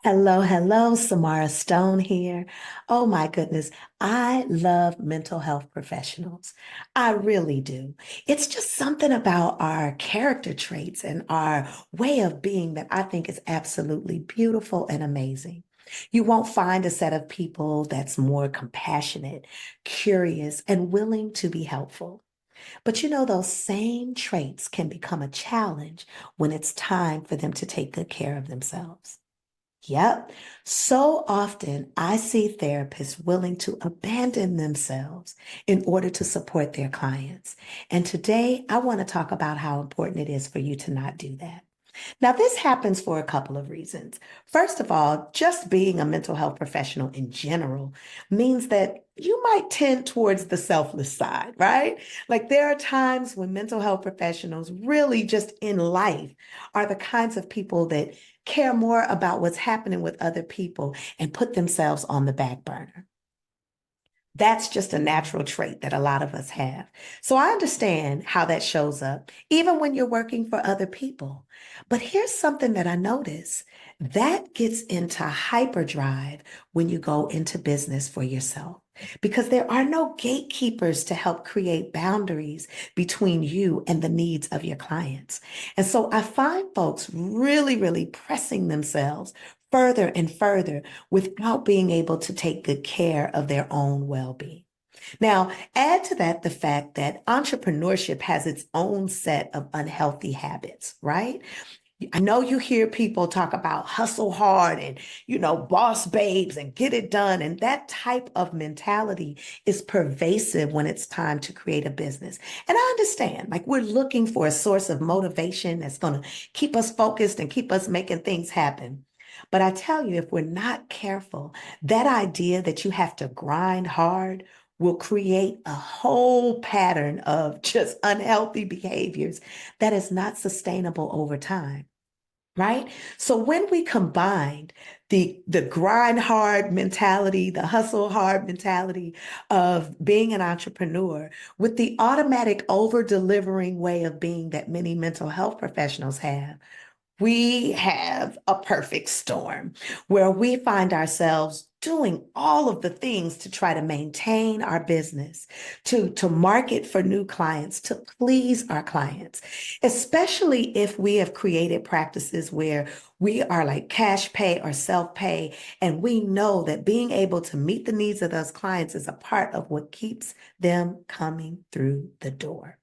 Hello, hello, Samara Stone here. Oh my goodness, I love mental health professionals. I really do. It's just something about our character traits and our way of being that I think is absolutely beautiful and amazing. You won't find a set of people that's more compassionate, curious, and willing to be helpful. But those same traits can become a challenge when it's time for them to take good care of themselves. Yep. So often I see therapists willing to abandon themselves in order to support their clients. And today I want to talk about how important it is for you to not do that. Now, this happens for a couple of reasons. First of all, just being a mental health professional in general means that you might tend towards the selfless side, right? Like there are times when mental health professionals really just in life are the kinds of people that care more about what's happening with other people and put themselves on the back burner. That's just a natural trait that a lot of us have. So I understand how that shows up, even when you're working for other people. But here's something that I notice that gets into hyperdrive when you go into business for yourself, because there are no gatekeepers to help create boundaries between you and the needs of your clients. And so I find folks really, really pressing themselves further and further without being able to take good care of their own well being. Now, add to that the fact that entrepreneurship has its own set of unhealthy habits, right? I know you hear people talk about hustle hard and, boss babes and get it done. And that type of mentality is pervasive when it's time to create a business. And I understand, like, we're looking for a source of motivation that's going to keep us focused and keep us making things happen. But I tell you, if we're not careful, that idea that you have to grind hard will create a whole pattern of just unhealthy behaviors that is not sustainable over time. Right? So when we combined the grind hard mentality, the hustle hard mentality of being an entrepreneur with the automatic over delivering way of being that many mental health professionals have, we have a perfect storm where we find ourselves doing all of the things to try to maintain our business, to market for new clients, to please our clients, especially if we have created practices where we are like cash pay or self pay. And we know that being able to meet the needs of those clients is a part of what keeps them coming through the door.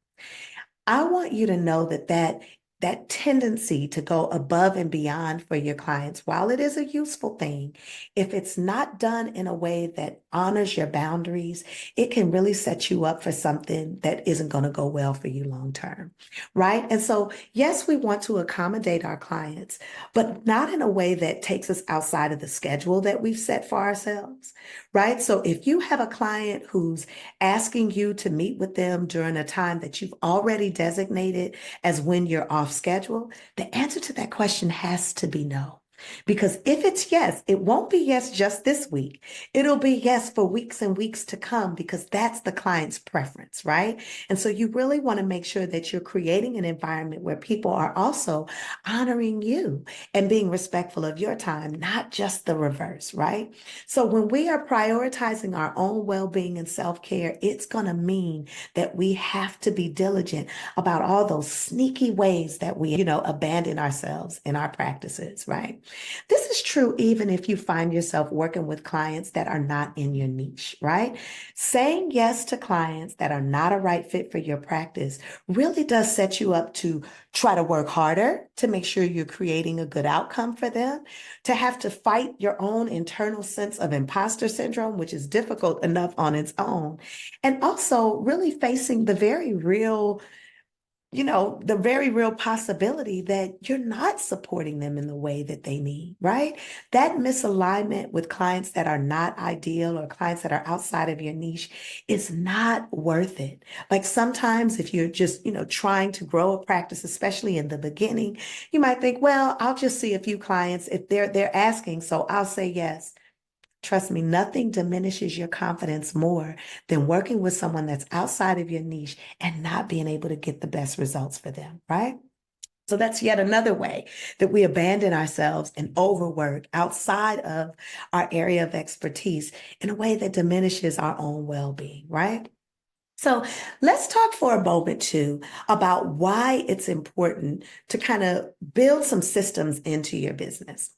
I want you to know that tendency to go above and beyond for your clients, while it is a useful thing, if it's not done in a way that honors your boundaries, it can really set you up for something that isn't going to go well for you long term, right? And so, yes, we want to accommodate our clients, but not in a way that takes us outside of the schedule that we've set for ourselves, right? So if you have a client who's asking you to meet with them during a time that you've already designated as when you're off schedule, the answer to that question has to be no. Because if it's yes, it won't be yes just this week. It'll be yes for weeks and weeks to come because that's the client's preference, right? And so you really want to make sure that you're creating an environment where people are also honoring you and being respectful of your time, not just the reverse, right? So when we are prioritizing our own well-being and self-care, it's going to mean that we have to be diligent about all those sneaky ways that we, abandon ourselves in our practices, right? This is true even if you find yourself working with clients that are not in your niche, right? Saying yes to clients that are not a right fit for your practice really does set you up to try to work harder to make sure you're creating a good outcome for them, to have to fight your own internal sense of imposter syndrome, which is difficult enough on its own, and also really facing the very real possibility that you're not supporting them in the way that they need, right? That misalignment with clients that are not ideal or clients that are outside of your niche is not worth it. Like sometimes if you're just, trying to grow a practice, especially in the beginning, you might think, well, I'll just see a few clients if they're asking, so I'll say yes. Trust me, nothing diminishes your confidence more than working with someone that's outside of your niche and not being able to get the best results for them, right? So that's yet another way that we abandon ourselves and overwork outside of our area of expertise in a way that diminishes our own well-being, right? So let's talk for a moment too about why it's important to kind of build some systems into your business.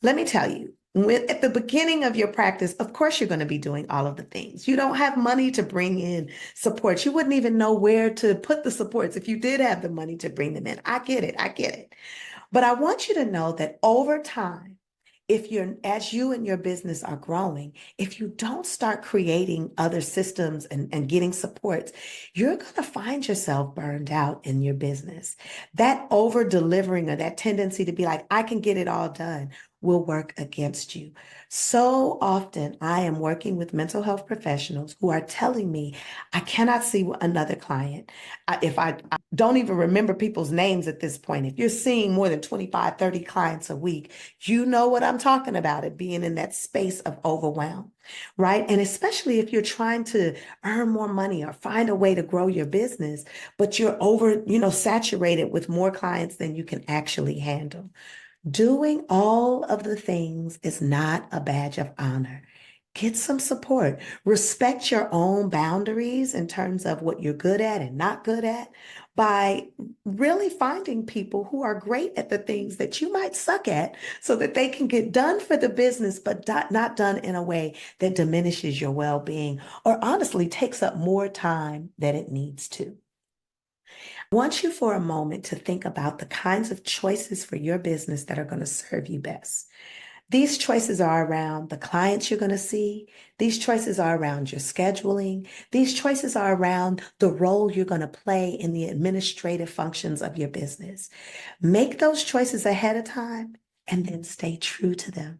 Let me tell you, at the beginning of your practice, of course, you're going to be doing all of the things. You don't have money to bring in support. You wouldn't even know where to put the supports if you did have the money to bring them in. I get it. I get it. But I want you to know that over time, if you're as you and your business are growing, if you don't start creating other systems and getting supports, you're going to find yourself burned out in your business. That over delivering or that tendency to be like, I can get it all done will work against you. So often I am working with mental health professionals who are telling me I cannot see another client. If I don't even remember people's names at this point, if you're seeing more than 25, 30 clients a week, you know what I'm talking about, it being in that space of overwhelm, right? And especially if you're trying to earn more money or find a way to grow your business, but you're over, saturated with more clients than you can actually handle. Doing all of the things is not a badge of honor. Get some support. Respect your own boundaries in terms of what you're good at and not good at by really finding people who are great at the things that you might suck at so that they can get done for the business, but not done in a way that diminishes your well-being or honestly takes up more time than it needs to. I want you for a moment to think about the kinds of choices for your business that are going to serve you best. These choices are around the clients you're going to see. These choices are around your scheduling. These choices are around the role you're going to play in the administrative functions of your business. Make those choices ahead of time and then stay true to them.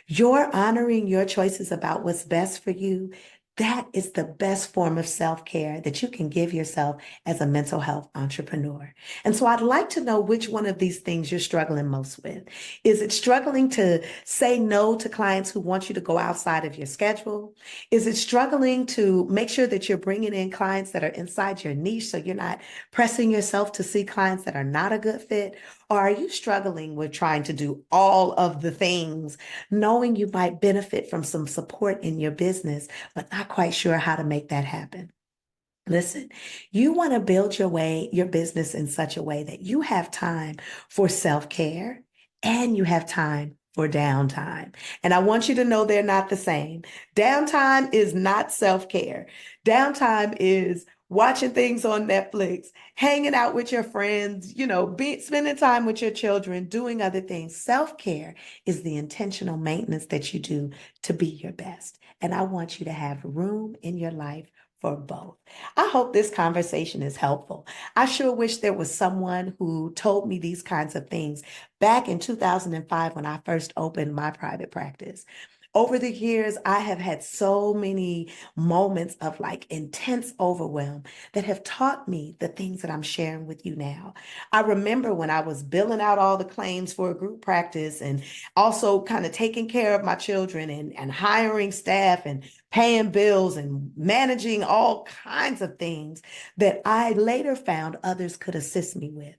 You're honoring your choices about what's best for you. That is the best form of self-care that you can give yourself as a mental health entrepreneur. And so I'd like to know which one of these things you're struggling most with. Is it struggling to say no to clients who want you to go outside of your schedule? Is it struggling to make sure that you're bringing in clients that are inside your niche so you're not pressing yourself to see clients that are not a good fit? Or are you struggling with trying to do all of the things, knowing you might benefit from some support in your business, but not quite sure how to make that happen? Listen, you want to build your business in such a way that you have time for self-care and you have time for downtime. And I want you to know they're not the same. Downtime is not self-care. Downtime is watching things on Netflix, hanging out with your friends, spending time with your children, doing other things. Self-care is the intentional maintenance that you do to be your best. And I want you to have room in your life for both. I hope this conversation is helpful. I sure wish there was someone who told me these kinds of things back in 2005 when I first opened my private practice. Over the years, I have had so many moments of like intense overwhelm that have taught me the things that I'm sharing with you now. I remember when I was billing out all the claims for a group practice and also kind of taking care of my children and hiring staff and paying bills and managing all kinds of things that I later found others could assist me with.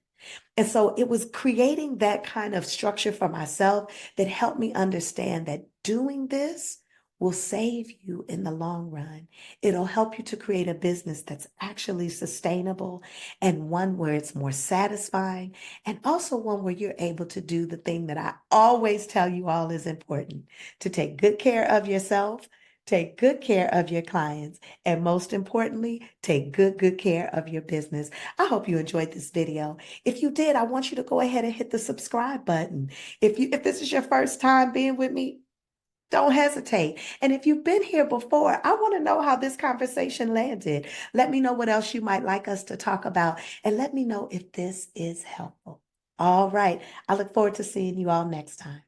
And so it was creating that kind of structure for myself that helped me understand that doing this will save you in the long run. It'll help you to create a business that's actually sustainable and one where it's more satisfying and also one where you're able to do the thing that I always tell you all is important, to take good care of yourself, take good care of your clients, and most importantly, take good care of your business. I hope you enjoyed this video. If you did, I want you to go ahead and hit the subscribe button. If this is your first time being with me, don't hesitate. And if you've been here before, I want to know how this conversation landed. Let me know what else you might like us to talk about, and let me know if this is helpful. All right. I look forward to seeing you all next time.